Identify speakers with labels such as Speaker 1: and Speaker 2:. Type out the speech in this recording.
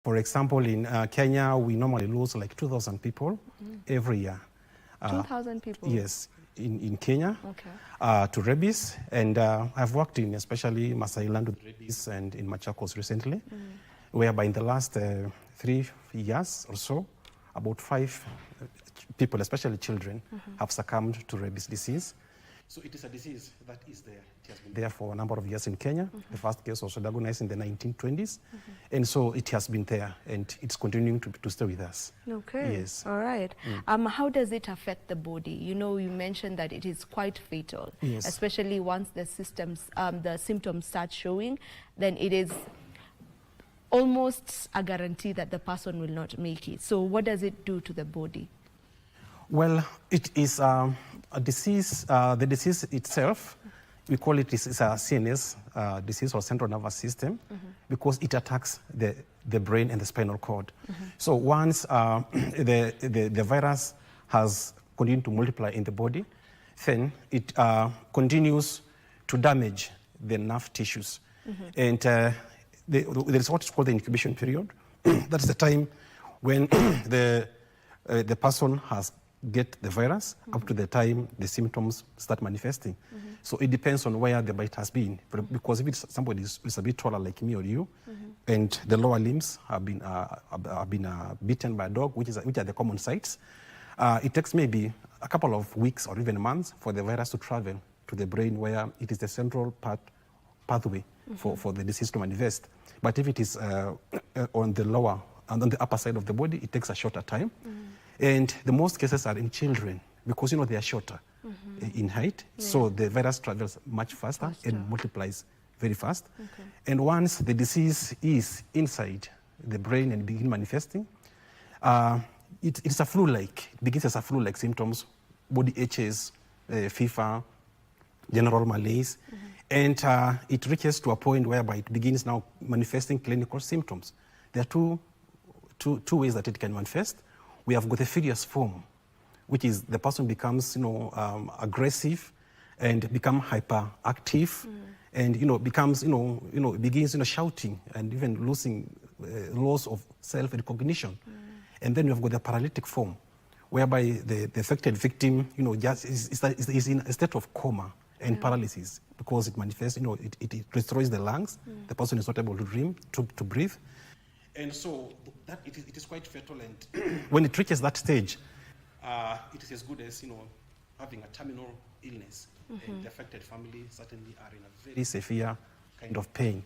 Speaker 1: For example, in Kenya, we normally lose like 2,000 people every year.
Speaker 2: 2,000 people?
Speaker 1: Yes, in Kenya,
Speaker 2: okay.
Speaker 1: To rabies. And I've worked in especially Masai Land with rabies and in Machakos recently, whereby in the last 3 years or so, about 5 people, especially children, have succumbed to rabies disease. So it is a disease that is there. It has been there for a number of years in Kenya. The first case was diagnosed in the 1920s. And so it has been there, and it's continuing to stay with us.
Speaker 2: Okay.
Speaker 1: Yes.
Speaker 2: All right. How does it affect the body? You know, you mentioned that it is quite fatal,
Speaker 1: Yes.
Speaker 2: especially once the symptoms start showing, then it is almost a guarantee that the person will not make it. So what does it do to the body?
Speaker 1: Well, it is a disease. The disease itself, we call it is a CNS disease or central nervous system, because it attacks the brain and the spinal cord. So once the virus has continued to multiply in the body, then it continues to damage the nerve tissues. And there is what is called the incubation period. That's the time when the person has get the virus up to the time the symptoms start manifesting. So it depends on where the bite has been. Because if it's somebody is a bit taller like me or you, and the lower limbs have been bitten by a dog, which are the common sites, it takes maybe a couple of weeks or even months for the virus to travel to the brain, where it is the central pathway for the disease to manifest. But if it is on the upper side of the body, it takes a shorter time. And the most cases are in children, because, you know, they are shorter in height. Yeah. So the virus travels much faster and multiplies very fast. Okay. And once the disease is inside the brain and begin manifesting, it's a flu-like. It begins as a flu-like symptoms, body aches, fever, general malaise. And it reaches to a point whereby it begins now manifesting clinical symptoms. There are two ways that it can manifest. We have got the furious form, which is the person becomes, you know, aggressive and become hyperactive, and, you know, becomes, begins, shouting and even losing loss of self-recognition. And then we have got the paralytic form, whereby the affected victim, just is in a state of coma and paralysis, because it manifests, it destroys the lungs. The person is not able to breathe. And so that it is quite fatal, and when it reaches that stage, it is as good as, having a terminal illness. And the affected family certainly are in a very severe kind of pain.